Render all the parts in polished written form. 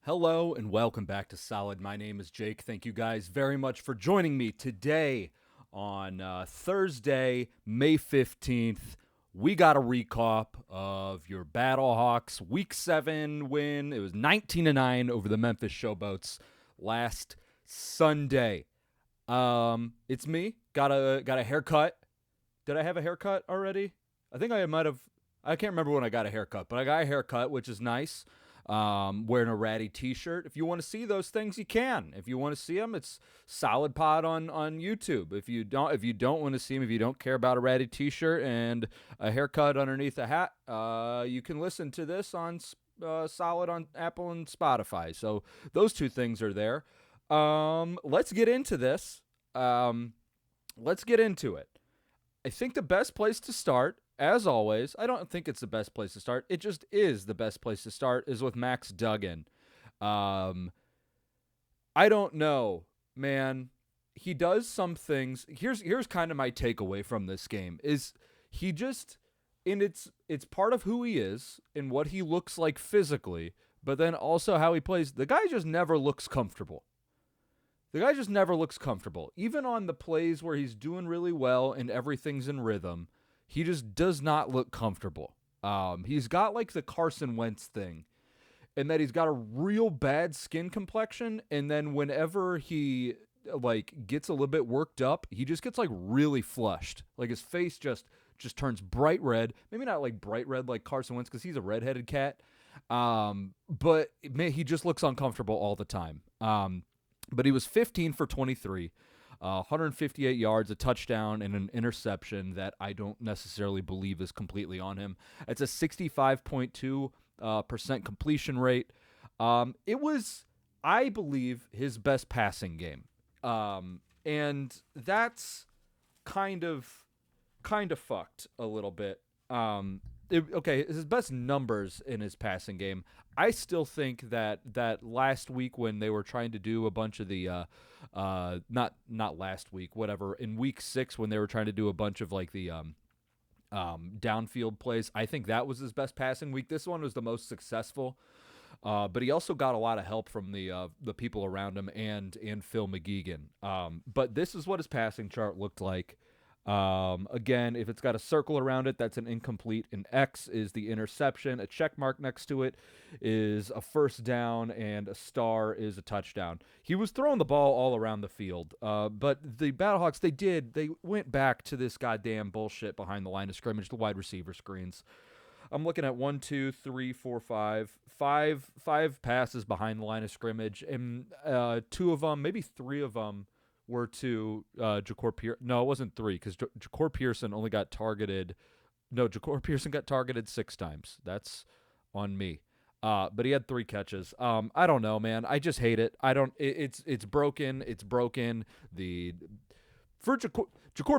Hello and welcome back to Solid. My name is Jake. Thank you guys very much for joining me today on Thursday, May 15th. We got a ReKawp of your Battlehawks Week 7 win. It was 19-9 over the Memphis Showboats last Sunday. It's me. Got a haircut. Did I have a haircut already? I think I might have. I can't remember when I got a haircut, but I got a haircut, which is nice. Wearing a ratty t-shirt. If you want to see those things, you can. If you want to see them, it's Solid Pod on YouTube. If you don't want to see them, if you don't care about a ratty t-shirt and a haircut underneath a hat, you can listen to this on Solid on Apple and Spotify. So those two things are there. Let's get into this. Let's get into it. I think the best place to start, as always, I don't think it's the best place to start. It just is the best place to start, is with Max Duggan. I don't know, man. He does some things. Here's kind of my takeaway from this game is he just, and it's part of who he is and what he looks like physically, but then also how he plays. The guy just never looks comfortable. Even on the plays where he's doing really well and everything's in rhythm, he just does not look comfortable. He's got like the Carson Wentz thing, in that he's got a real bad skin complexion, and then whenever he like gets a little bit worked up, he just gets like really flushed. Like his face just turns bright red. Maybe not like bright red like Carson Wentz because he's a redheaded cat. But man, he just looks uncomfortable all the time. But he was 15 for 23, 158 yards, a touchdown, and an interception that I don't necessarily believe is completely on him. It's a 65.2% completion rate. It was, I believe, his best passing game. And that's kind of fucked a little bit. His best numbers in his passing game. I still think that last week when they were trying to do a bunch of the not last week, whatever, in week 6 when they were trying to do a bunch of like the downfield plays, I think that was his best passing week. This one was the most successful. But he also got a lot of help from the people around him and Phil McGeegan. But this is what his passing chart looked like. Again, if it's got a circle around it, that's an incomplete. An X is the interception. A check mark next to it is a first down, and a star is a touchdown. He was throwing the ball all around the field. But the Battlehawks, they went back to this goddamn bullshit behind the line of scrimmage, the wide receiver screens. I'm looking at 1, 2, 3, 4, 5 passes behind the line of scrimmage, and 2 of them, maybe 3 of them, were to Ja'Cour Pearson. No, it wasn't 3 because Ja'Cour Pearson only got targeted. No, Ja'Cour Pearson got targeted 6 times. That's on me. But he had 3 catches. I don't know, man. I just hate it. It's broken. It's broken. Ja'Cour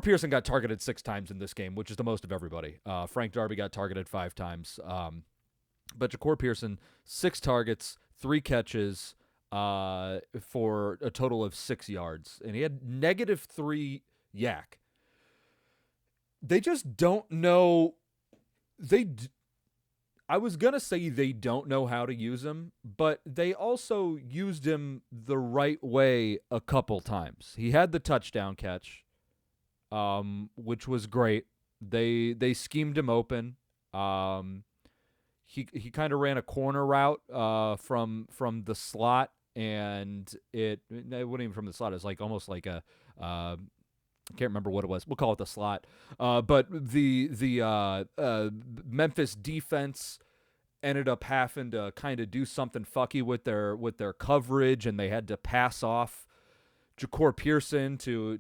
Pearson got targeted 6 times in this game, which is the most of everybody. Frank Darby got targeted 5 times. But Ja'Cour Pearson, 6 targets, 3 catches, for a total of 6 yards. And he had -3 yak. They just don't know. I was going to say they don't know how to use him, but they also used him the right way a couple times. He had the touchdown catch, which was great. They schemed him open. He kind of ran a corner route from the slot, and it wasn't even from the slot. It was like almost like a I can't remember what it was. We'll call it the slot. But the Memphis defense ended up having to kind of do something fucky with their coverage, and they had to pass off Ja'Cour Pearson to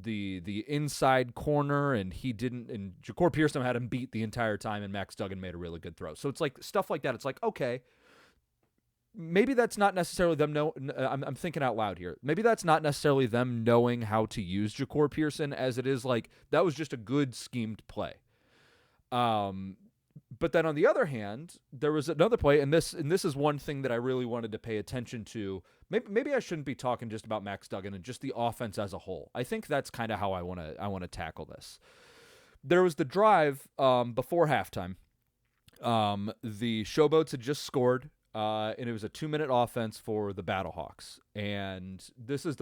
the inside corner, and he didn't. And Ja'Cour Pearson had him beat the entire time, and Max Duggan made a really good throw. So it's like stuff like that. It's like, okay, maybe that's not necessarily them. I'm thinking out loud here. Maybe that's not necessarily them knowing how to use Ja'Cour Pearson, as it is like that was just a good schemed play. But then on the other hand, there was another play, and this is one thing that I really wanted to pay attention to. Maybe I shouldn't be talking just about Max Duggan and just the offense as a whole. I think that's kind of how I want to tackle this. There was the drive before halftime. The Showboats had just scored. and it was a 2-minute offense for the Battlehawks. And this is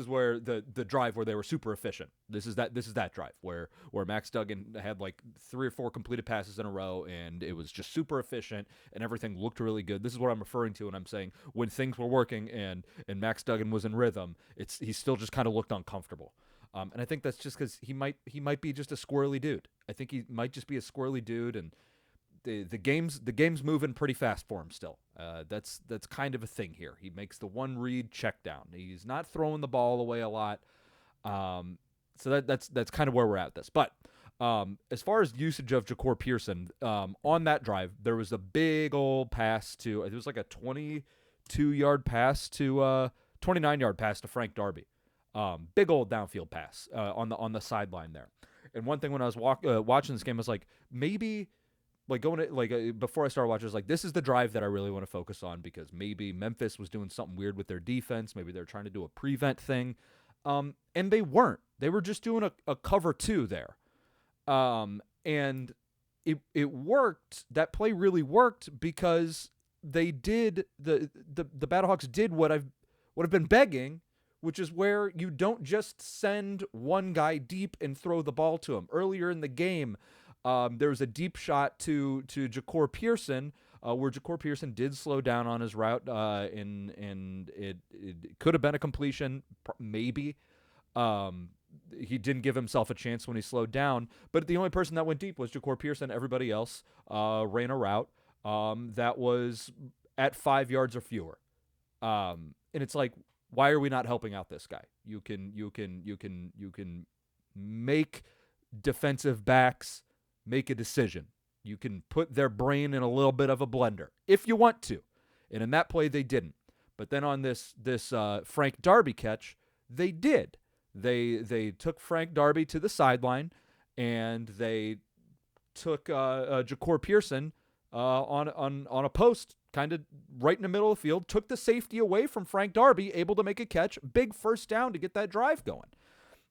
where the drive where they were super efficient. This is that drive where Max Duggan had like 3 or 4 completed passes in a row, and it was just super efficient, and everything looked really good. This is what I'm referring to when I'm saying when things were working and Max Duggan was in rhythm. He still just kind of looked uncomfortable. And I think that's just because he might be just a squirrely dude. I think he might just be a squirrely dude, and the game's moving pretty fast for him still. That's kind of a thing here. He makes the one read check down. He's not throwing the ball away a lot. So that's kind of where we're at with this. But as far as usage of Ja'Cour Pearson, on that drive, there was a big old pass to, it was like a 22-yard pass to 29-yard pass to Frank Darby. Big old downfield pass on the sideline there. And one thing when I was watching this game, I was like, maybe like before I started watching, I was like, this is the drive that I really want to focus on, because maybe Memphis was doing something weird with their defense. Maybe they're trying to do a prevent thing. And they weren't. They were just doing a cover 2 there. And it worked. That play really worked because they did the Battlehawks did what I've been begging, which is where you don't just send one guy deep and throw the ball to him. Earlier in the game, there was a deep shot to Ja'Cour Pearson, where Ja'Cour Pearson did slow down on his route, and it could have been a completion, maybe. He didn't give himself a chance when he slowed down, but the only person that went deep was Ja'Cour Pearson. Everybody else ran a route that was at 5 yards or fewer. And it's like, why are we not helping out this guy? You can make defensive backs make a decision. You can put their brain in a little bit of a blender if you want to. And in that play, they didn't. But then on this Frank Darby catch, they did. They took Frank Darby to the sideline, and they took Ja'Cour Pearson on a post, kind of right in the middle of the field, took the safety away from Frank Darby, able to make a catch, big first down to get that drive going.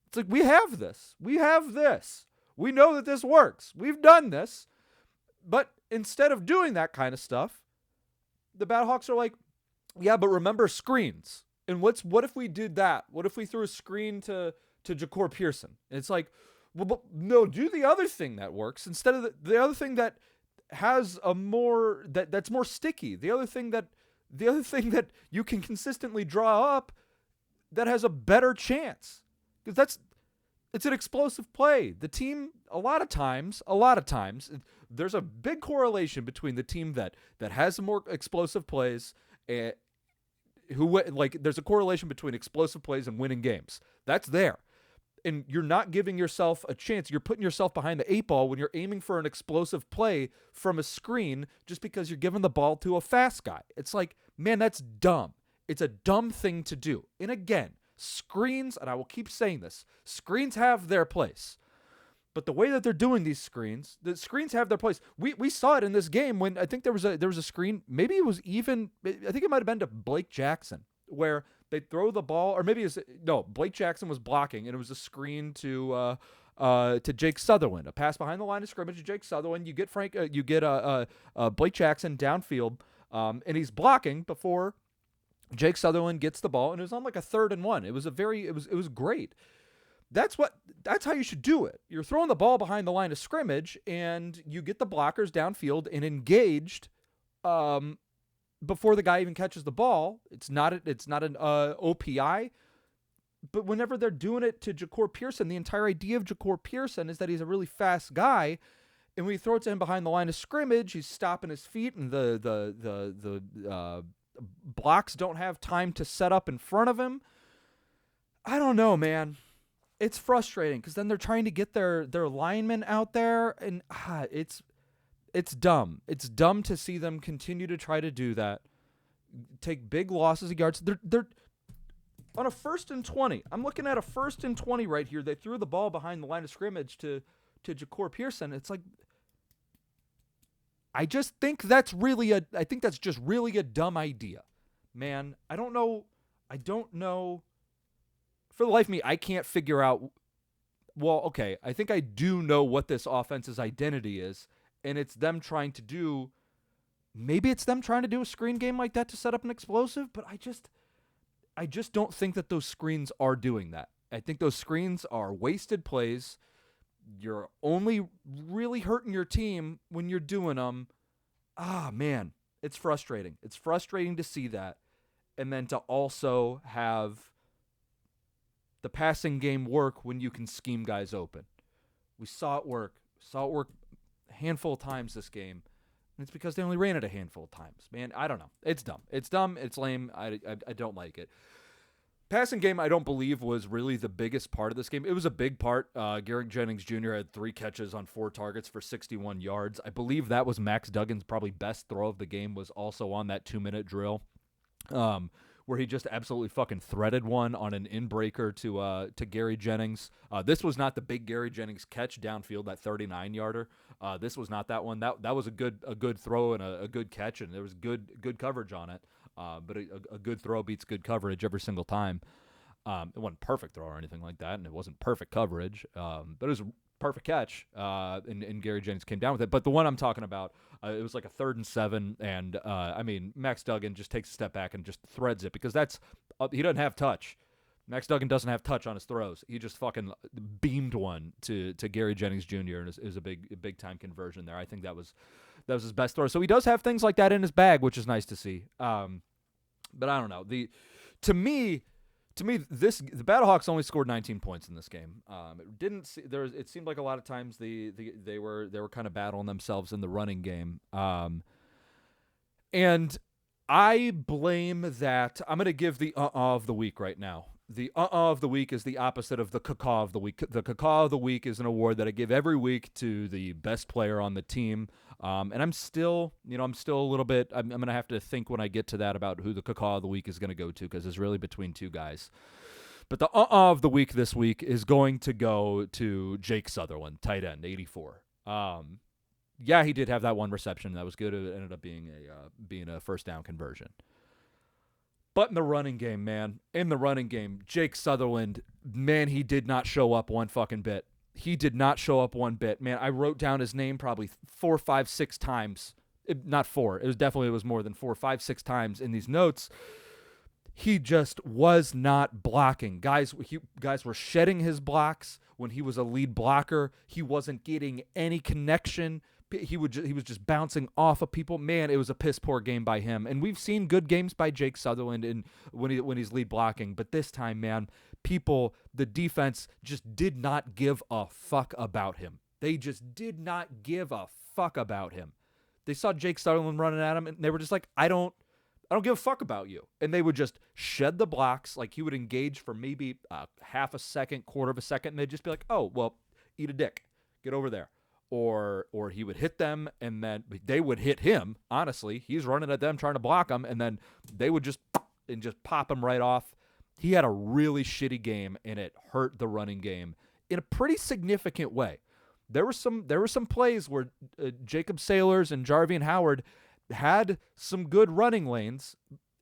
It's like, we have this. We have this. We know that this works. We've done this. But instead of doing that kind of stuff, the Battlehawks are like, yeah, but remember screens. And what if we did that? What if we threw a screen to Ja'Cour Pearson? And it's like, well, but no, do the other thing that works instead of the other thing that has a more that's more sticky. The other thing that you can consistently draw up that has a better chance. Because it's an explosive play. The team, a lot of times, there's a big correlation between the team that has more explosive plays, there's a correlation between explosive plays and winning games. That's there. And you're not giving yourself a chance. You're putting yourself behind the 8 ball when you're aiming for an explosive play from a screen just because you're giving the ball to a fast guy. It's like, man, that's dumb. It's a dumb thing to do. And again, screens, and I will keep saying this, screens have their place. But the way that they're doing these screens, the screens have their place. We saw it in this game when I think there was a screen, maybe it was even, I think it might have been to Blake Jackson, where they throw the ball, or maybe Blake Jackson was blocking, and it was a screen to Jake Sutherland, a pass behind the line of scrimmage to Jake Sutherland. You get Blake Jackson downfield, and he's blocking before Jake Sutherland gets the ball, and it was on like a 3rd and 1. It was great. That's how you should do it. You're throwing the ball behind the line of scrimmage, and you get the blockers downfield and engaged before the guy even catches the ball. It's not an OPI, but whenever they're doing it to Ja'Cour Pearson, the entire idea of Ja'Cour Pearson is that he's a really fast guy, and when you throw it to him behind the line of scrimmage, he's stopping his feet, and the blocks don't have time to set up in front of him. I don't know, man. It's frustrating because then they're trying to get their linemen out there, and it's dumb. It's dumb to see them continue to try to do that. Take big losses of yards. They're on a 1st and 20. I'm looking at a 1st and 20 right here. They threw the ball behind the line of scrimmage to Ja'Cour Pearson. It's like, I just think that's just really a dumb idea, man. I don't know. For the life of me, I can't figure out. Well, okay, I think I do know what this offense's identity is, and it's them trying to do maybe it's them trying to do a screen game like that to set up an explosive, but I just don't think that those screens are doing that. I think those screens are wasted plays. You're only really hurting your team when you're doing them. Man, it's frustrating. It's frustrating to see that. And then to also have the passing game work when you can scheme guys open. We saw it work. A handful of times this game. And it's because they only ran it a handful of times. Man, I don't know. It's dumb. It's lame. I don't like it. Passing game, I don't believe, was really the biggest part of this game. It was a big part. Garrett Jennings Jr. had 3 catches on 4 targets for 61 yards. I believe that was Max Duggan's probably best throw of the game, was also on that 2-minute drill, where he just absolutely fucking threaded one on an in-breaker to Gary Jennings. This was not the big Gary Jennings catch downfield, that 39-yarder. This was not that one. That was a good throw and a good catch, and there was good coverage on it. But a good throw beats good coverage every single time. It wasn't a perfect throw or anything like that, and it wasn't perfect coverage, but it was a perfect catch, and Gary Jennings came down with it. But the one I'm talking about, it was like a 3rd and 7, and Max Duggan just takes a step back and just threads it, because he doesn't have touch. Max Duggan doesn't have touch on his throws. He just fucking beamed one to Gary Jennings Jr., and it was a big time conversion there. I think that was his best throw. So he does have things like that in his bag, which is nice to see. But I don't know. To me, the Battlehawks only scored 19 points in this game. It seemed like a lot of times they were kind of battling themselves in the running game. And I blame that. I'm going to give the of the week right now. The of the week is the opposite of the cacaw of the week. The cacaw of the week is an award that I give every week to the best player on the team. And I'm still a little bit, I'm going to have to think when I get to that about who the cacaw of the week is going to go to, because it's really between 2 guys. But the of the week this week is going to go to Jake Sutherland, tight end, 84. Yeah, he did have that one reception. That was good. It ended up being a first down conversion. But in the running game, Jake Sutherland, man, he did not show up one fucking bit. He did not show up one bit. Man, I wrote down his name probably 4, 5, 6 times. Not 4. It was more than 4, 5, 6 times in these notes. He just was not blocking. Guys were shedding his blocks when he was a lead blocker. He wasn't getting any connection. He was just bouncing off of people. Man, it was a piss poor game by him. And we've seen good games by Jake Sutherland when he's lead blocking, but this time, man, the defense just did not give a fuck about him. They just did not give a fuck about him. They saw Jake Sutherland running at him, and they were just like, I don't give a fuck about you. And they would just shed the blocks. Like, he would engage for maybe half a second, quarter of a second, and they'd just be like, oh, well, eat a dick. Get over there. Or he would hit them, and then they would hit him. Honestly, he's running at them trying to block him, and then they would just pop him right off. He had a really shitty game, and it hurt the running game in a pretty significant way. There were some plays where Jacob Sailors and Jarvian Howard had some good running lanes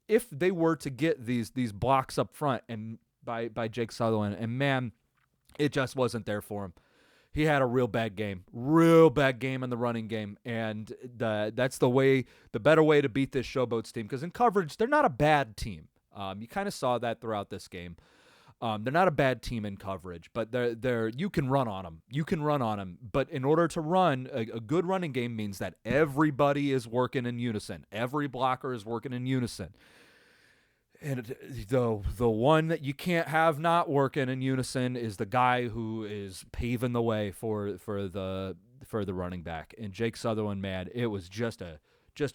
if they were to get these blocks up front and by Jake Sutherland. And man, it just wasn't there for him. He had a real bad game in the running game, and that's the better way to beat this Showboats team, because in coverage, they're not a bad team. You kind of saw that throughout this game. They're not a bad team in coverage, but you can run on them. But in order to run, a good running game means that everybody is working in unison. Every blocker is working in unison. And the one that you can't have not working in unison is the guy who is paving the way for the running back. And Jake Sutherland, man, it was just a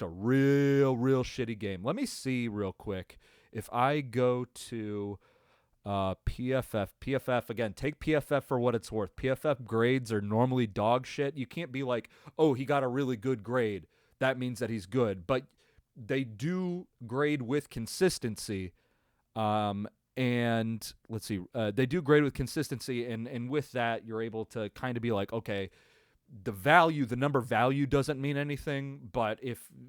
real shitty game. Let me see real quick. If I go to PFF again, take PFF for what it's worth. PFF grades are normally dog shit. You can't be like, oh, he got a really good grade. That means that he's good. But they do grade with consistency. And let's see, they do grade with consistency. And with that, you're able to kind of be like, okay, the number value doesn't mean anything, but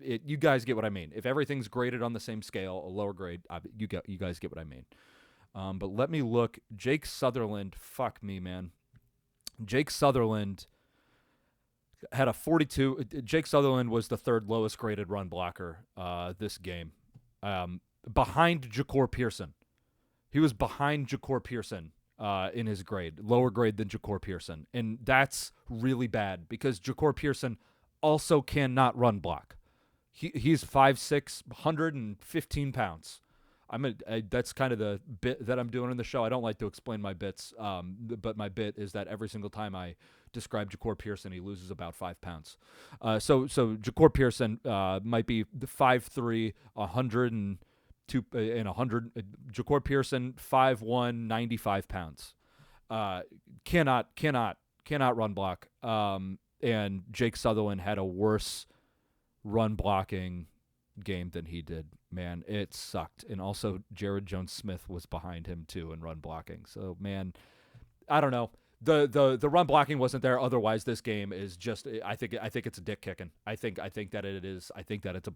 you guys get what I mean. If everything's graded on the same scale, a lower grade, you guys get what I mean. But let me look. Jake Sutherland, fuck me, man. Jake Sutherland, had a 42. Jake Sutherland was the third lowest graded run blocker this game, behind Ja'Cour Pearson. He was behind Ja'Cour Pearson in his grade, lower grade than Ja'Cour Pearson. And that's really bad because Ja'Cour Pearson also cannot run block. He's 5'6", 115 pounds. That's kind of the bit that I'm doing in the show. I don't like to explain my bits, but my bit is that every single time I describe Ja'Cour Pearson, he loses about 5 pounds. So Ja'Cour Pearson might be 5'3", 102 and 100. Ja'Cour Pearson 5'1", 95 pounds. Cannot run block. And Jake Sutherland had a worse run blocking game than he did. Man, it sucked. And also Jared Jones-Smith was behind him too in run blocking. So man, I don't know. The run blocking wasn't there. Otherwise, this game is just. I think it's a dick kicking. I think that it is. I think that it's a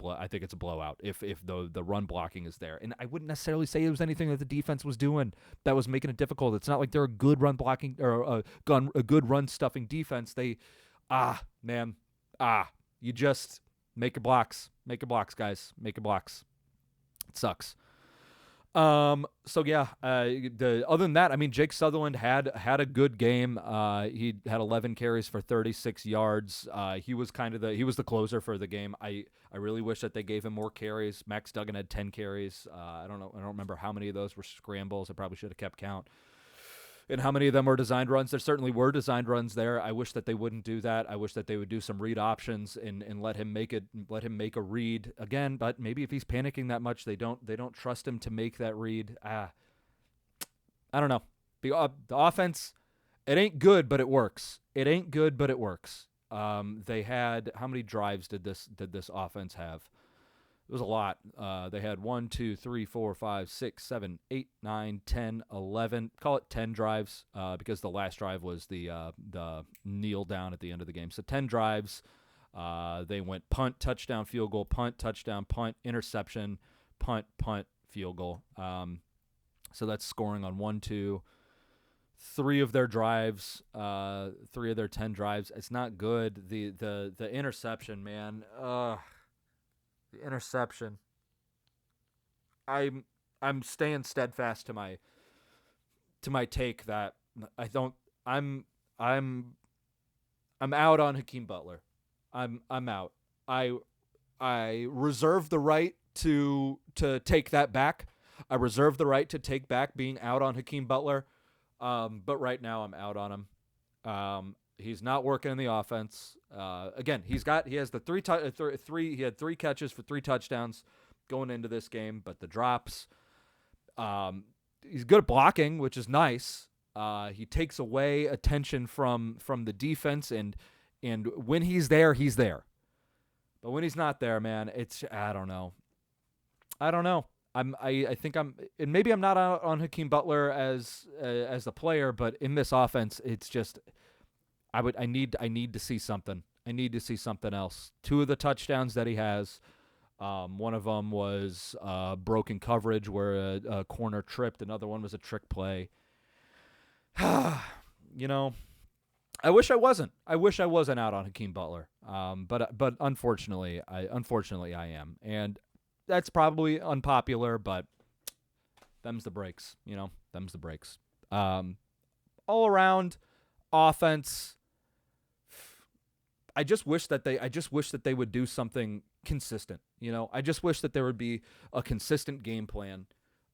blowout. If the run blocking is there, and I wouldn't necessarily say it was anything that the defense was doing that was making it difficult. It's not like they're a good run blocking or a good run stuffing defense. They, you just make your blocks, guys, make your blocks. It sucks. So yeah, other than that, I mean, Jake Sutherland had a good game. He had 11 carries for 36 yards. He was the closer for the game. I really wish that they gave him more carries. Max Duggan had 10 carries. I don't remember how many of those were scrambles. I probably should have kept count. And how many of them were designed runs? There certainly were designed runs there. I wish that they wouldn't do that. I wish that they would do some read options and let him make a read again. But maybe if he's panicking that much, they don't trust him to make that read. I don't know. The offense, it ain't good, but it works. They had, how many drives did this offense have? It was a lot. They had 1, 2, 3, 4, 5, 6, 7, 8, 9, 10, 11. Call it 10 drives because the last drive was the kneel down at the end of the game. So 10 drives. They went punt, touchdown, field goal, punt, touchdown, punt, interception, punt, field goal. So that's scoring on 1, 2, 3 of their drives, 3 of their 10 drives. It's not good. The interception, man. The interception. I'm staying steadfast to my take that I'm out on Hakeem Butler. I'm out. I reserve the right to take that back. I reserve the right to take back being out on Hakeem Butler. But right now I'm out on him. He's not working in the offense. Again, he has the he had 3 catches for 3 touchdowns going into this game, but the drops. He's good at blocking, which is nice. He takes away attention from the defense, and when he's there, he's there. But when he's not there, man, it's I don't know. I think I'm, and maybe I'm not out on Hakeem Butler as the player, but in this offense, it's just. I need to see something. I need to see something else. 2 of the touchdowns that he has, one of them was broken coverage where a corner tripped. Another one was a trick play. You know, I wish I wasn't out on Hakeem Butler. But unfortunately I am, and that's probably unpopular. But them's the breaks. Them's the breaks. All around offense. I just wish that they would do something consistent. I just wish that there would be a consistent game plan.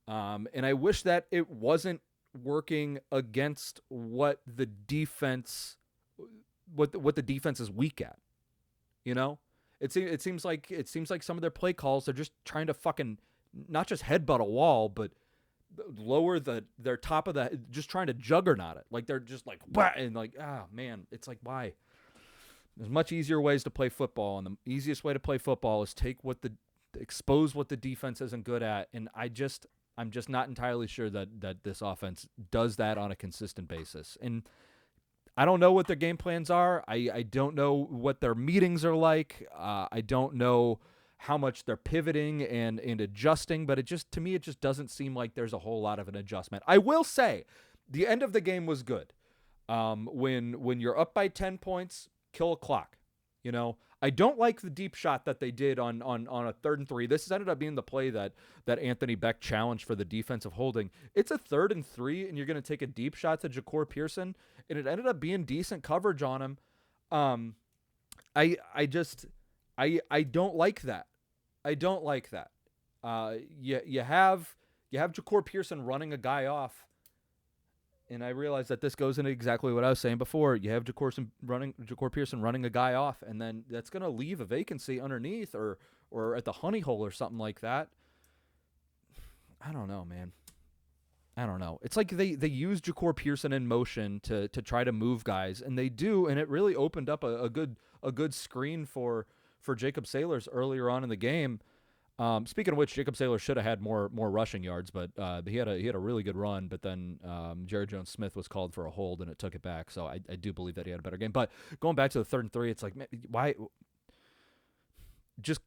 And I wish that it wasn't working against what the defense is weak at. It seems like some of their play calls, they're just trying to fucking not just headbutt a wall, but lower their top of the, just trying to juggernaut it. Like they're just like, bah, and like, man, it's like, why? There's much easier ways to play football, and the easiest way to play football is expose what the defense isn't good at. And I'm just not entirely sure that this offense does that on a consistent basis. And I don't know what their game plans are. I don't know what their meetings are like. I don't know how much they're pivoting and adjusting, but to me, it just doesn't seem like there's a whole lot of an adjustment. I will say the end of the game was good. When you're up by 10 points, kill a clock. You know, I don't like the deep shot that they did on a 3rd and 3. This ended up being the play that Anthony Beck challenged for the defensive holding. It's a 3rd and 3, and you're going to take a deep shot to Ja'Cour Pearson, and it ended up being decent coverage on him. I don't like that. I don't like that. You have Ja'Cour Pearson running a guy off. And I realize that this goes into exactly what I was saying before. You have Ja'Cour Pearson running a guy off, and then that's going to leave a vacancy underneath or at the honey hole or something like that. I don't know, man. I don't know. It's like they use Ja'Cour Pearson in motion to try to move guys, and they do, and it really opened up a good screen for Jacob Saylors earlier on in the game. Speaking of which, Jacob Saylor should have had more rushing yards, but he had a really good run. But then Jared Jones-Smith was called for a hold, and it took it back. So I do believe that he had a better game. But going back to the 3rd and 3, it's like, man, why? Just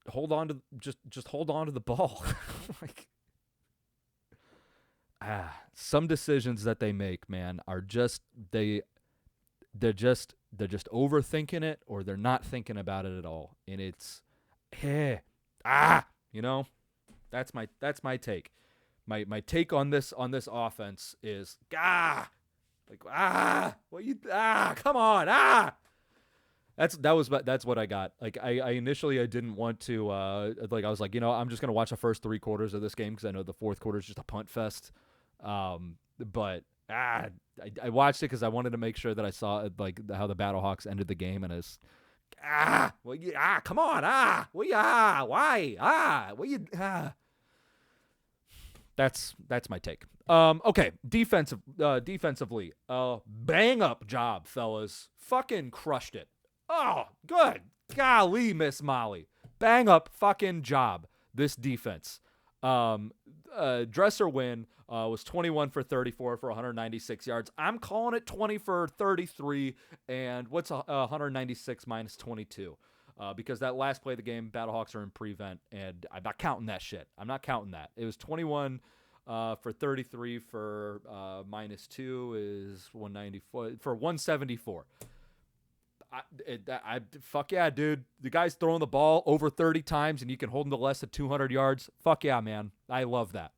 hold on to the ball. Like, some decisions that they make, man, are just they're just overthinking it, or they're not thinking about it at all, and it's you know, that's my take. My take on this offense is come on, that's what I got. Like I initially didn't want to I was like, I'm just gonna watch the first 3 quarters of this game because I know the 4th quarter is just a punt fest. But I watched it because I wanted to make sure that I saw like how the Battlehawks ended the game, and it's come on, That's my take. Okay, defensively, bang up job, fellas. Fucking crushed it. Oh, good. Golly, Miss Molly. Bang up fucking job, this defense. Dresser win was 21 for 34 for 196 yards. I'm calling it 20 for 33, and what's 196 minus 22? Because that last play of the game, Battlehawks are in prevent, and I'm not counting that shit. I'm not counting that. It was 21 for 33 for minus 2 is 194 for 174. Fuck yeah, dude. The guy's throwing the ball over 30 times and you can hold him to less than 200 yards. Fuck yeah, man. I love that.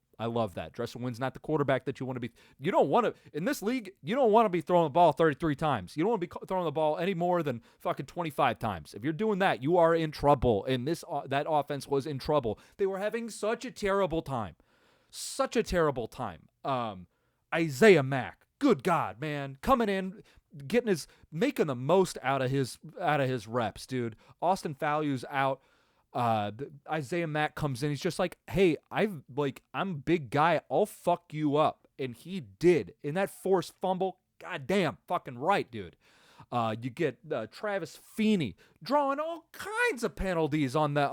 Dresser Wynn's not the quarterback that you want to be. You don't want to, in this league, you don't want to be throwing the ball 33 times. You don't want to be throwing the ball any more than fucking 25 times. If you're doing that, you are in trouble. And that offense was in trouble. They were having such a terrible time. Isaiah Mack, good God, man, coming in, making the most out of his reps, dude. Austin Falu's out. Isaiah Mack comes in. He's just like, hey, I'm a big guy. I'll fuck you up. And he did. In that forced fumble, goddamn, fucking right, dude. You get Travis Feeney drawing all kinds of penalties on that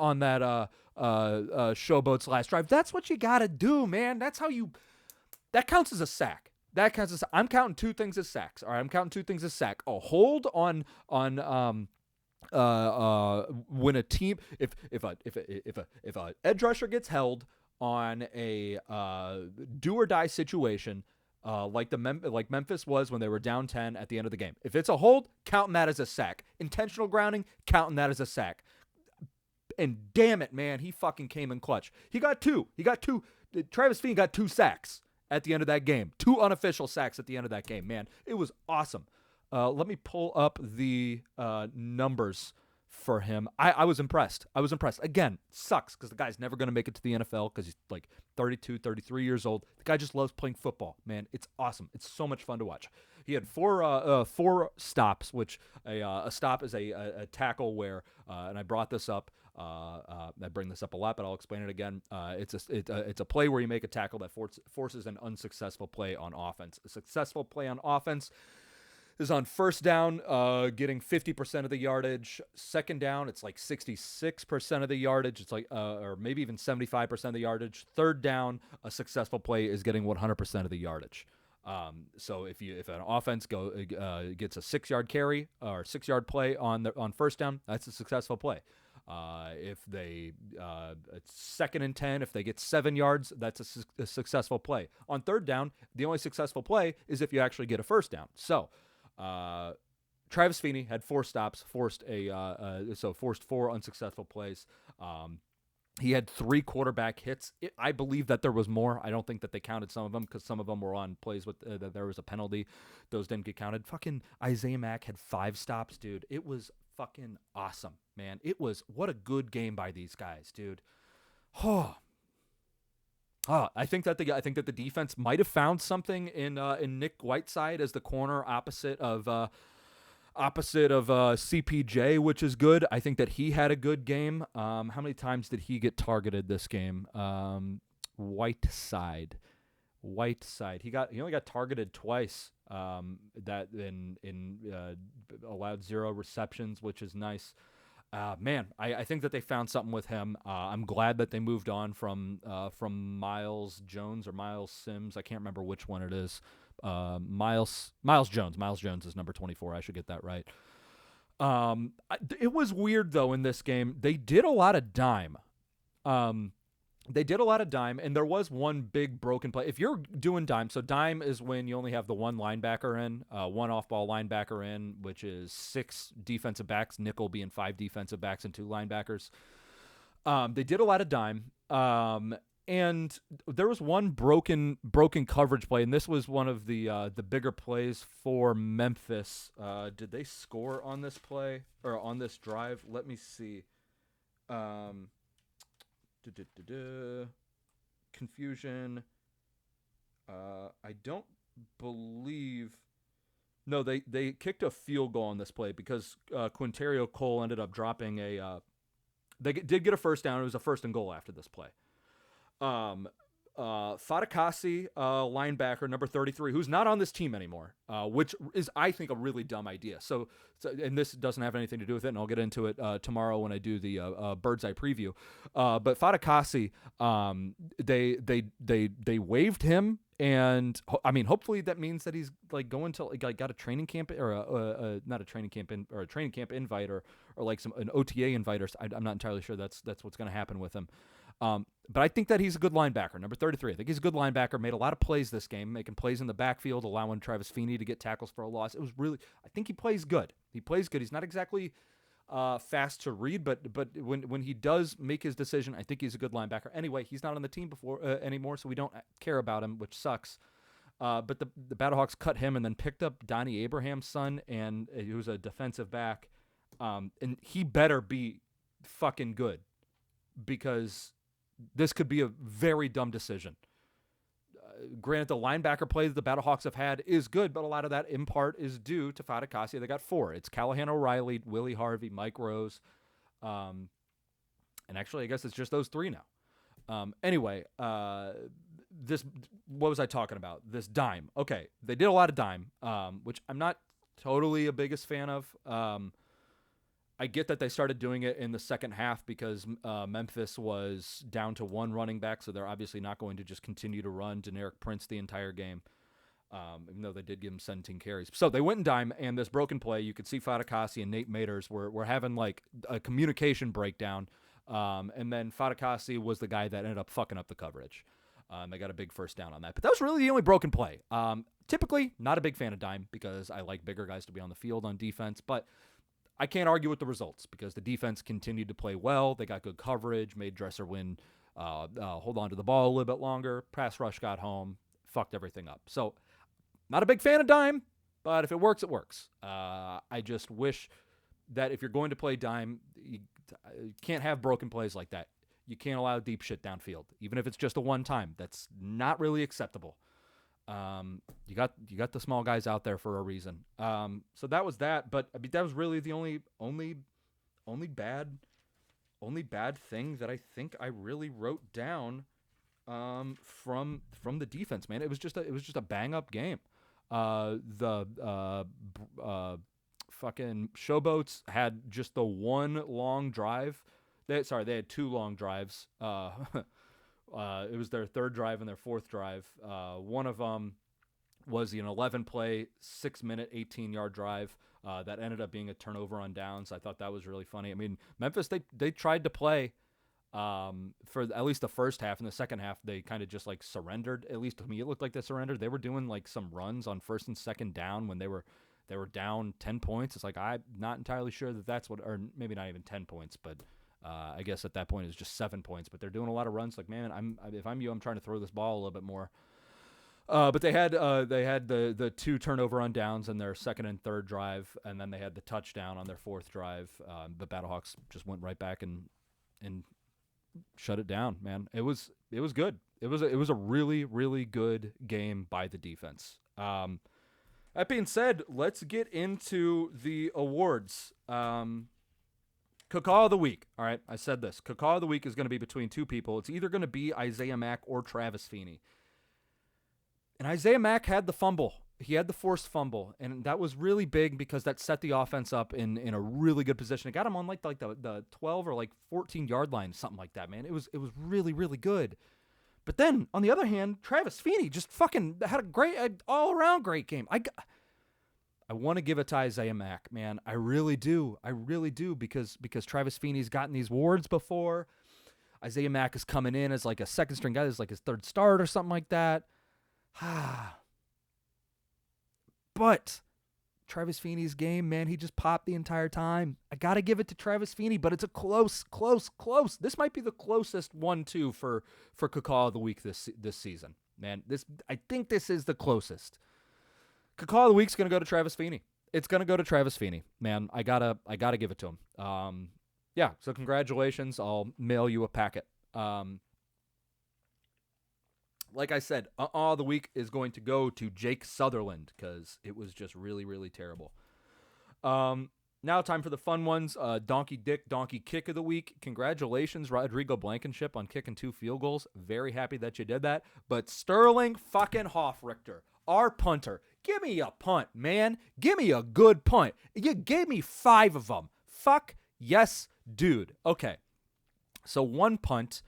Showboats last drive. That's what you got to do, man. That counts as a sack. I'm counting 2 things as sacks. All right, I'm counting 2 things as sack. A hold on when a team if a edge rusher gets held on a do or die situation, like Memphis was when they were down 10 at the end of the game. If it's a hold, counting that as a sack. Intentional grounding, counting that as a sack. And damn it, man, he fucking came in clutch. He got 2. Travis Feeney got 2 sacks at the end of that game. 2 unofficial sacks at the end of that game, man. It was awesome. Let me pull up the numbers for him. I was impressed. Again, sucks because the guy's never going to make it to the NFL because he's like 32, 33 years old. The guy just loves playing football, man. It's awesome. It's so much fun to watch. He had 4 stops, which a stop is a tackle where, and I brought this up, I bring this up a lot, but I'll explain it again. It's a play where you make a tackle that forces an unsuccessful play on offense. A successful play on offense is on first down, getting 50% of the yardage. Second down, it's like 66% of the yardage. It's like, or maybe even 75% of the yardage. Third down, a successful play is getting 100% of the yardage. So if an offense gets a 6-yard carry or 6-yard play on first down, that's a successful play. If they it's 2nd and 10, if they get 7 yards, that's a successful play. On third down, the only successful play is if you actually get a first down. So Travis Feeney had 4 stops, forced 4 unsuccessful plays. He had 3 quarterback hits. I believe that there was more. I don't think that they counted some of them because some of them were on plays with that there was a penalty. Those didn't get counted. Fucking Isaiah Mack had 5 stops, dude. It was fucking awesome, man. It was what a good game by these guys, dude. I think that the defense might have found something in Nick Whiteside as the corner opposite of CPJ, which is good. I think that he had a good game. How many times did he get targeted this game? Whiteside. He only got targeted twice. That allowed 0 receptions, which is nice. Man, I think that they found something with him. I'm glad that they moved on from Miles Jones or Miles Sims. I can't remember which one it is. Miles Jones. Miles Jones is number 24. I should get that right. It was weird though in this game. They did a lot of dime. And there was one big broken play. If you're doing dime, so dime is when you only have the one linebacker in, one off-ball linebacker in, which is 6 defensive backs, nickel being 5 defensive backs and 2 linebackers. They did a lot of dime, and there was one broken coverage play, and this was one of the bigger plays for Memphis. Did they score on this play or on this drive? Let me see. Confusion. I don't believe. No, they kicked a field goal on this play because Quinterio Cole ended up dropping a. They did get a first down. It was a 1st and goal after this play. Fatakasi, linebacker, number 33, who's not on this team anymore, which is, I think, a really dumb idea. So, and this doesn't have anything to do with it, and I'll get into it tomorrow when I do the bird's eye preview. But Fatakasi, they waived him, and I mean, hopefully that means that he's like going to like got a training camp or not a training camp or a training camp invite or like an OTA invite, or I'm not entirely sure that's what's going to happen with him. But I think that he's a good linebacker, number 33. I think he's a good linebacker, made a lot of plays this game, making plays in the backfield, allowing Travis Feeney to get tackles for a loss. It was really, I think he plays good. He's not exactly fast to read, but when he does make his decision, I think he's a good linebacker. Anyway, he's not on the team anymore, so we don't care about him, which sucks. But the Battlehawks cut him and then picked up Donnie Abraham's son, and who's a defensive back. And he better be fucking good because this could be a very dumb decision. Granted, the linebacker play that the Battlehawks have had is good, but a lot of that in part is due to Fatakasi. They got 4. It's Callahan O'Reilly, Willie Harvey, Mike Rose. And actually, I guess it's just those 3 now. Anyway, what was I talking about? This dime. Okay, they did a lot of dime, which I'm not totally a biggest fan of. I get that they started doing it in the second half because Memphis was down to 1 running back, so they're obviously not going to just continue to run Deneric Prince the entire game, even though they did give him 17 carries. So they went in dime, and this broken play, you could see Fatakasi and Nate Maters were having like a communication breakdown, and then Fatakasi was the guy that ended up fucking up the coverage. They got a big first down on that. But that was really the only broken play. Typically, not a big fan of dime because I like bigger guys to be on the field on defense, but I can't argue with the results because the defense continued to play well. They got good coverage, made Dresser win, hold on to the ball a little bit longer. Pass rush got home, fucked everything up. So, not a big fan of dime, but if it works, it works. I just wish that if you're going to play dime, you can't have broken plays like that. You can't allow deep shit downfield, even if it's just a one time. That's not really acceptable. You got the small guys out there for a reason. So that was that, but I mean that was really the only bad thing that I think I really wrote down from the defense, man. It was just a bang up game. The fucking Showboats had just the one long drive. They had 2 long drives. It was their 3rd drive and their 4th drive. One of them was an 11-play, 6-minute, 18-yard drive that ended up being a turnover on downs. I thought that was really funny. I mean, Memphis, they tried to play for at least the first half. In the second half, they kind of just like surrendered. At least to me, it looked like they surrendered. They were doing like some runs on 1st and 2nd down when they they were down 10 points. It's like, I'm not entirely sure that's what, or maybe not even 10 points, but I guess at that point it was just 7 points. But they're doing a lot of runs. Like, man, if I'm you, I'm trying to throw this ball a little bit more. But they had the 2 turnover on downs in their second and third drive, and then they had the touchdown on their fourth drive. The Battlehawks just went right back and shut it down. Man, it was good. It was a really, really good game by the defense. That being said, let's get into the awards. Cacao of the week. All right, I said this. Cacao of the week is going to be between 2 people. It's either going to be Isaiah Mack or Travis Feeney. And Isaiah Mack had the fumble. He had the forced fumble, and that was really big because that set the offense up in a really good position. It got him on like the 12 or 14-yard line, something like that, man. It was really, really good. But then, on the other hand, Travis Feeney just fucking had a great, all-around great game. I want to give it to Isaiah Mack, man. I really do. Because Travis Feeney's gotten these awards before. Isaiah Mack is coming in as like a second-string guy. This is like his third start or something like that. But Travis Feeney's game, man, he just popped the entire time. I got to give it to Travis Feeney, but it's a close. This might be the closest 1-2 for Cacao of the Week this season. Man, I think this is the closest. Cacao of the Week's going to go to Travis Feeney. It's going to go to Travis Feeney. Man, I got to give it to him. Yeah, so congratulations. I'll mail you a packet. Like I said, of the week is going to go to Jake Sutherland because it was just really, really terrible. Now time for the fun ones. Donkey Dick, Donkey Kick of the week. Congratulations, Rodrigo Blankenship, on kicking 2 field goals. Very happy that you did that. But Sterling fucking Hoffrichter, our punter, give me a punt, man. Give me a good punt. You gave me 5 of them. Fuck yes, dude. Okay, so 1 punt,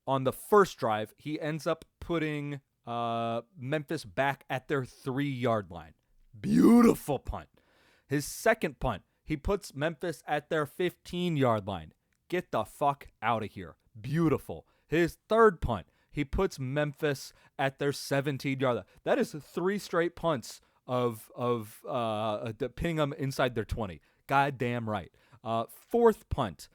on the first drive, he ends up putting Memphis back at their 3-yard line. Beautiful punt. His second punt, he puts Memphis at their 15-yard line. Get the fuck out of here. Beautiful. His third punt, he puts Memphis at their 17-yard line. That is 3 straight punts of pinning them inside their 20. Goddamn right. Fourth punt,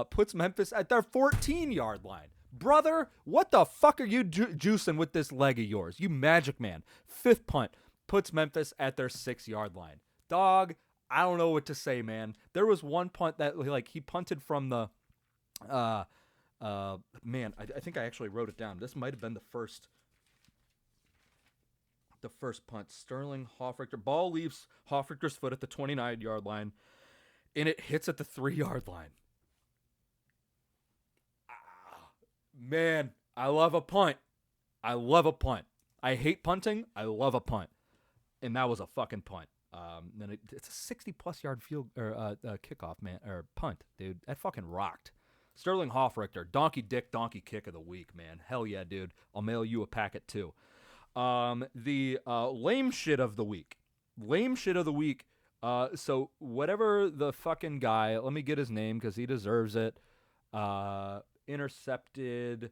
puts Memphis at their 14-yard line. Brother, what the fuck are you juicing with this leg of yours? You magic man. Fifth punt puts Memphis at their 6-yard line. Dog, I don't know what to say, man. There was one punt that he punted from the man, I think I actually wrote it down. This might have been the first punt. Sterling Hoffrichter. Ball leaves Hoffrichter's foot at the 29-yard line, and it hits at the 3-yard line. Man, I love a punt. I hate punting. I love a punt. And that was a fucking punt. Then it's a 60-plus yard field or kickoff, man, or punt, dude. That fucking rocked. Sterling Hoffrichter, Donkey Dick, Donkey Kick of the week, man. Hell yeah, dude. I'll mail you a packet too. The lame shit of the week. So whatever the fucking guy, let me get his name because he deserves it. Intercepted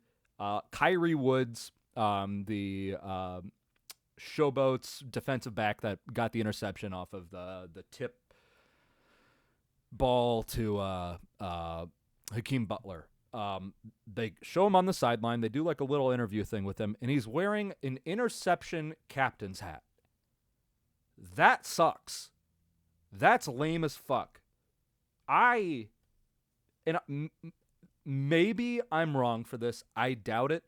Kyrie Woods, the Showboats defensive back that got the interception off of the tip ball to Hakeem Butler. They show him on the sideline. They do like a little interview thing with him, and he's wearing an interception captain's hat. That sucks. That's lame as fuck. Maybe I'm wrong for this. I doubt it.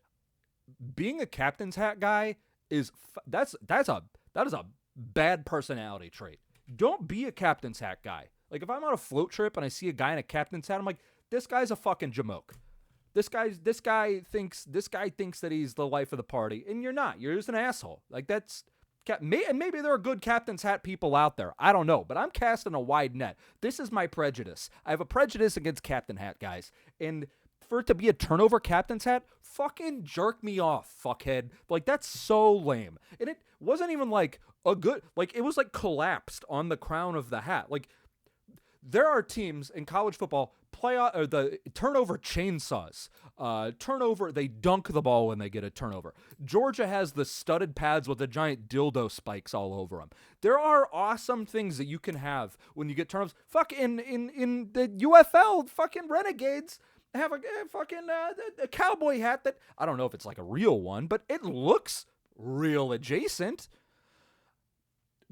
Being a captain's hat guy that is a bad personality trait. Don't be a captain's hat guy. Like if I'm on a float trip and I see a guy in a captain's hat, I'm like, this guy's a fucking jamoke. This guy thinks that he's the life of the party, and you're not. You're just an asshole. Like that's. And maybe there are good captain's hat people out there. I don't know, but I'm casting a wide net. This is my prejudice. I have a prejudice against captain hat guys. And for it to be a turnover captain's hat, fucking jerk me off, fuckhead. Like, that's so lame. And it wasn't even like a good, like, it was like collapsed on the crown of the hat. Like, there are teams in college football playoff or the turnover chainsaws. Turnover, they dunk the ball when they get a turnover. Georgia has the studded pads with the giant dildo spikes all over them. There are awesome things that you can have when you get turnovers. Fuck, in the UFL, fucking Renegades have a cowboy hat that, I don't know if it's like a real one, but it looks real adjacent.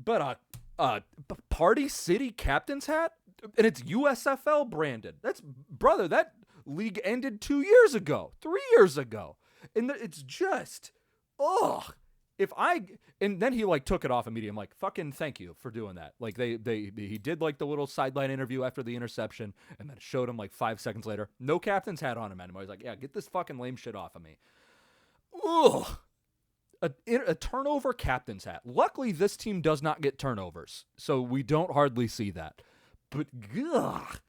But a Party City captain's hat, and it's USFL branded. That league ended 2 years ago, 3 years ago. And it's just, ugh. And then he like took it off immediately. I'm like, fucking thank you for doing that. Like he did like the little sideline interview after the interception, and then showed him like 5 seconds later, no captain's hat on him anymore. He's like, yeah, get this fucking lame shit off of me. Ugh. A turnover captain's hat. Luckily, this team does not get turnovers, so we don't hardly see that. But ugh.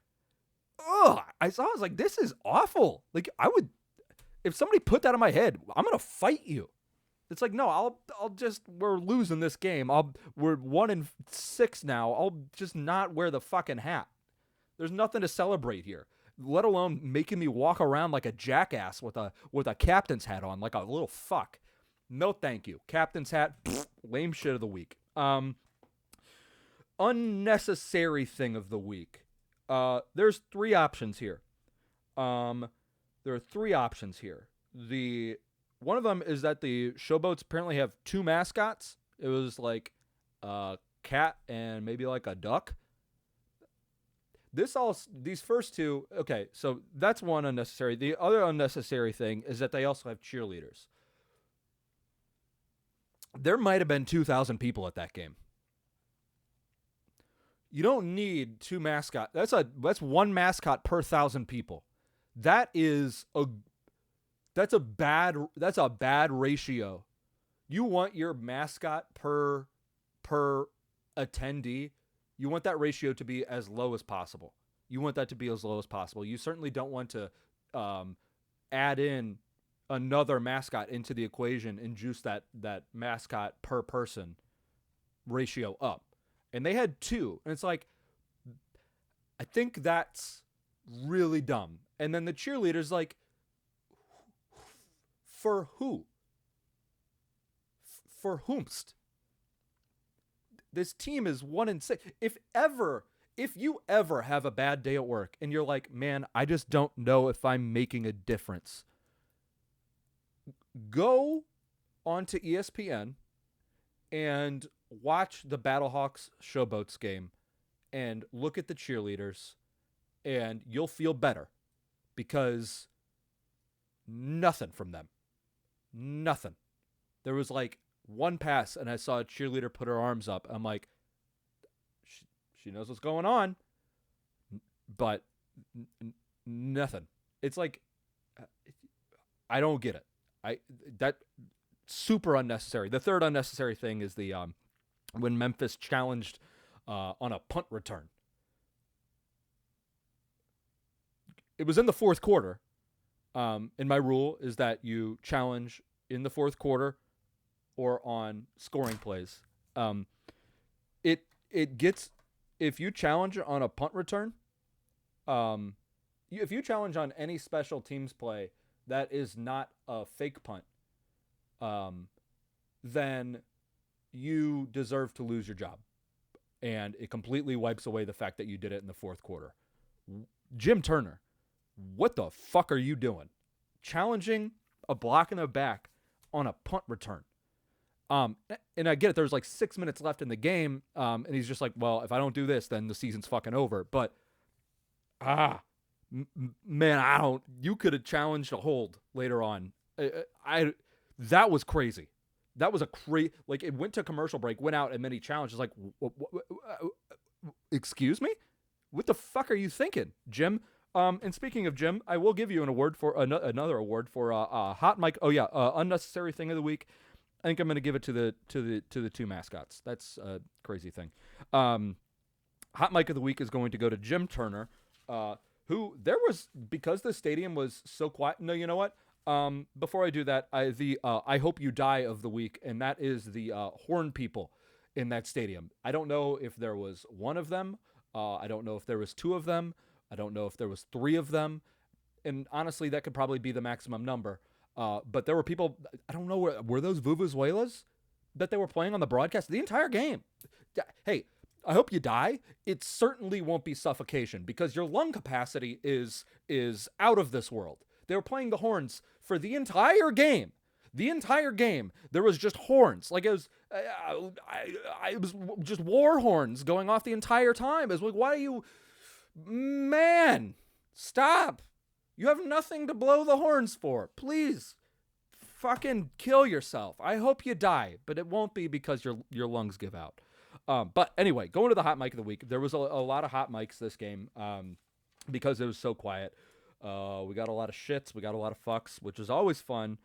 I was like, this is awful. Like, if somebody put that on my head, I'm gonna fight you. It's like, no, we're losing this game. We're 1-6 now. I'll just not wear the fucking hat. There's nothing to celebrate here, let alone making me walk around like a jackass with a captain's hat on, like a little fuck. No, thank you. Captain's hat, lame shit of the week. Unnecessary thing of the week. There's 3 options here. There are 3 options here. One of them is that the Showboats apparently have 2 mascots. It was like a cat and maybe like a duck. These first 2, okay, so that's one unnecessary. The other unnecessary thing is that they also have cheerleaders. There might have been 2,000 people at that game. You don't need 2 mascots. That's 1 mascot per 1,000 people. That's a bad ratio. You want your mascot per attendee. You want that ratio to be as low as possible. You certainly don't want to add in another mascot into the equation and juice that mascot per person ratio up. And they had 2. And it's like, I think that's really dumb. And then the cheerleaders, like, for who? For whomst? This team is 1-6. If you ever have a bad day at work and you're like, man, I just don't know if I'm making a difference, go onto ESPN and watch the Battlehawks Showboats game and look at the cheerleaders, and you'll feel better, because nothing from them. Nothing. There was like 1 pass, and I saw a cheerleader put her arms up. I'm like, she knows what's going on, but nothing. It's like, I don't get it. That super unnecessary. The third unnecessary thing is the when Memphis challenged on a punt return. It was in the 4th quarter. And my rule is that you challenge in the 4th quarter or on scoring plays. If you challenge on a punt return, if you challenge on any special teams play that is not a fake punt, then you deserve to lose your job. And it completely wipes away the fact that you did it in the 4th quarter. Jim Turner, what the fuck are you doing? Challenging a block in the back on a punt return. And I get it. There's like 6 minutes left in the game. And he's just like, well, if I don't do this, then the season's fucking over. But, man, you could have challenged a hold later on. That was crazy. That was like, it went to commercial break, went out, and then he challenged. It's like, excuse me? What the fuck are you thinking, Jim? And speaking of Jim, I will give you an award for another award for hot mic. Oh yeah, unnecessary thing of the week. I think I'm going to give it to the 2 mascots. That's a crazy thing. Hot mic of the week is going to go to Jim Turner, who because the stadium was so quiet. No, you know what? Before I do that, I hope you die of the week, and that is the horn people in that stadium. I don't know if there was 1 of them. I don't know if there was 2 of them. I don't know if there was 3 of them, and honestly, that could probably be the maximum number. But there were people, I don't know, were those Vuvuzelas that they were playing on the broadcast the entire game? Hey, I hope you die. It certainly won't be suffocation because your lung capacity is out of this world. They were playing the horns for the entire game. The entire game, there was just horns. Like it was just war horns going off the entire time. It was like, why are you, man, stop. You have nothing to blow the horns for. Please, fucking kill yourself. I hope you die, but it won't be because your lungs give out. But anyway, going to the hot mic of the week. There was a lot of hot mics this game because it was so quiet. We got a lot of shits. We got a lot of fucks, which is always fun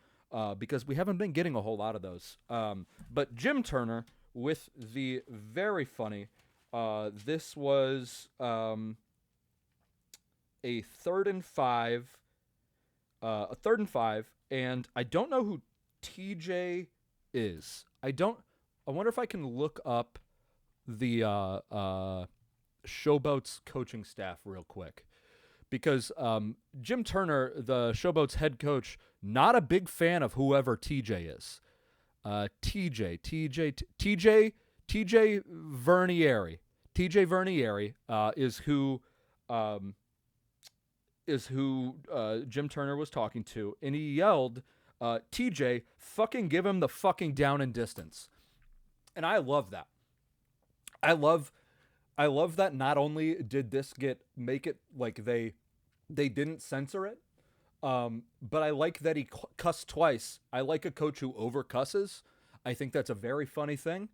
because we haven't been getting a whole lot of those. But Jim Turner with the very funny, this was a 3rd and 5, and I don't know who TJ is. I wonder if I can look up the Showboats coaching staff real quick. Because Jim Turner, the Showboats head coach, not a big fan of whoever TJ is. TJ Vernieri. TJ Vernieri is who Jim Turner was talking to, and he yelled, TJ, fucking give him the fucking down and distance. And I love that. I love that not only did this make it like they didn't censor it, but I like that he cussed twice. I like a coach who over cusses. I think that's a very funny thing.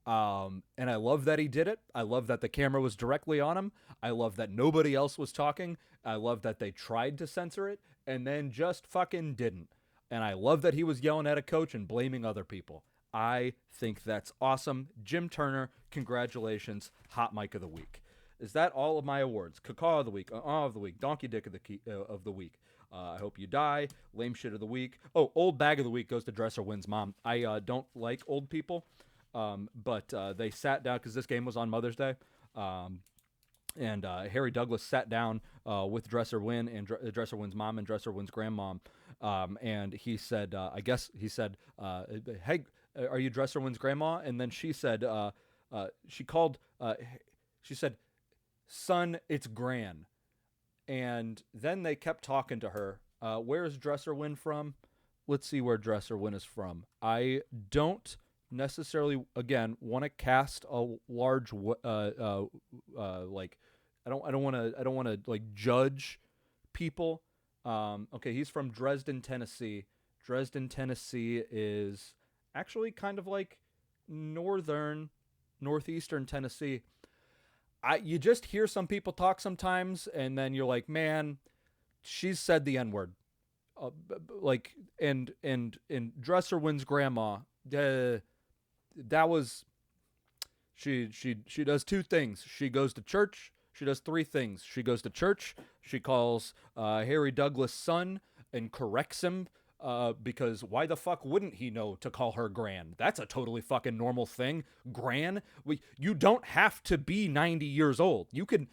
And I love that he did it. I love that the camera was directly on him. I love that nobody else was talking. I love that they tried to censor it and then just fucking didn't. And I love that he was yelling at a coach and blaming other people. I think that's awesome. Jim Turner, congratulations. Hot mic of the week. Is that all of my awards? Cacaw of the week, of the week, donkey dick of the week. I hope you die. Lame shit of the week. Oh, old bag of the week goes to Dresser Wynn's mom. I don't like old people, but they sat down because this game was on Mother's Day. And Harry Douglas sat down with Dresser Wynn and Dresser Wynn's mom and Dresser Wynn's grandmom. And he said, hey, are you Dresser Wynn's grandma? And then she said, she said, son, it's Gran. And then they kept talking to her. Where's Dresser Wynn from? Let's see where Dresser Wynn is from. I don't necessarily, again, want to cast a large, like, I don't want to like judge people. Okay, he's from Dresden, Tennessee. Dresden, Tennessee is actually kind of like northeastern Tennessee. You just hear some people talk sometimes, and then you're like, man, she's said the N-word. Like, and Dresser Wynn's grandma, that was, she does 2 things. She goes to church. She does 3 things. She goes to church. She calls Harry Douglas' son and corrects him. Because why the fuck wouldn't he know to call her Gran? That's a totally fucking normal thing. Gran, you don't have to be 90 years old. You can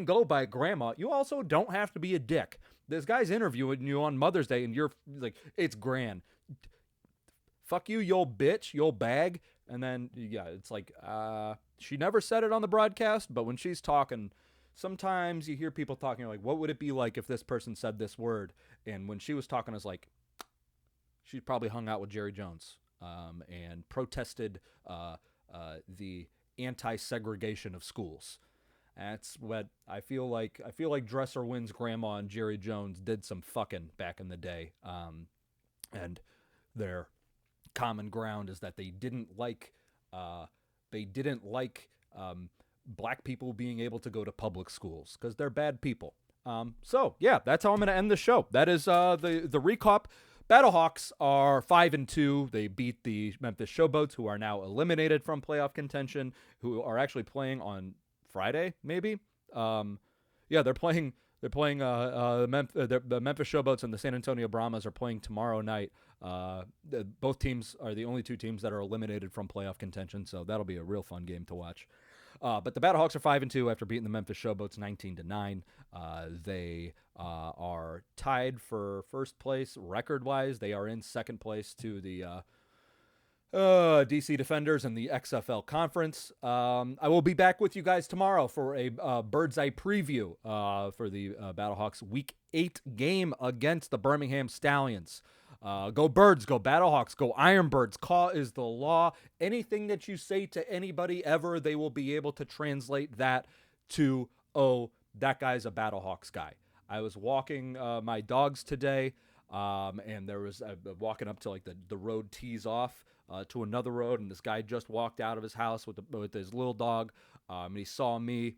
go by grandma. You also don't have to be a dick. This guy's interviewing you on Mother's Day, and you're like, it's Gran. Fuck you, you old bitch, you old bag. And then yeah, it's like she never said it on the broadcast, but when she's talking, sometimes you hear people talking like, what would it be like if this person said this word? And when she was talking, I was like, she probably hung out with Jerry Jones and protested the anti-segregation of schools. That's what I feel like. I feel like Dresser Wynn's grandma and Jerry Jones did some fucking back in the day. And their common ground is that they didn't like black people being able to go to public schools because they're bad people. So yeah, that's how I'm going to end the show. That is the ReKawp. Battlehawks are 5-2. They beat the Memphis Showboats, who are now eliminated from playoff contention, who are actually playing on Friday, maybe. They're playing. The Memphis Showboats and the San Antonio Brahmas are playing tomorrow night. Both teams are the only 2 teams that are eliminated from playoff contention, so that'll be a real fun game to watch. But the Battlehawks are 5-2 after beating the Memphis Showboats 19-9. They are tied for first place record-wise. They are in second place to the DC Defenders in the XFL Conference. I will be back with you guys tomorrow for a bird's eye preview for the Battlehawks Week 8 game against the Birmingham Stallions. Go Birds, go Battlehawks, go Ironbirds. Caw is the law. Anything that you say to anybody ever, they will be able to translate that to, oh, that guy's a Battlehawks guy. I was walking my dogs today, and there was walking up to like the road tees off to another road, and this guy just walked out of his house with his little dog, and he saw me.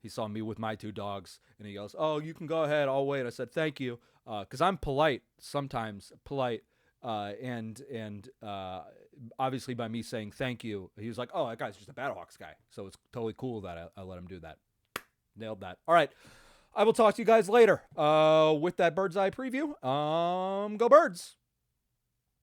He saw me with my two dogs, and he goes, "Oh, you can go ahead. I'll wait." I said, "Thank you," because I'm polite sometimes, and obviously by me saying thank you, he was like, "Oh, that guy's just a Battlehawks guy," so it's totally cool that I let him do that. Nailed that. All right, I will talk to you guys later with that bird's eye preview. Go Birds.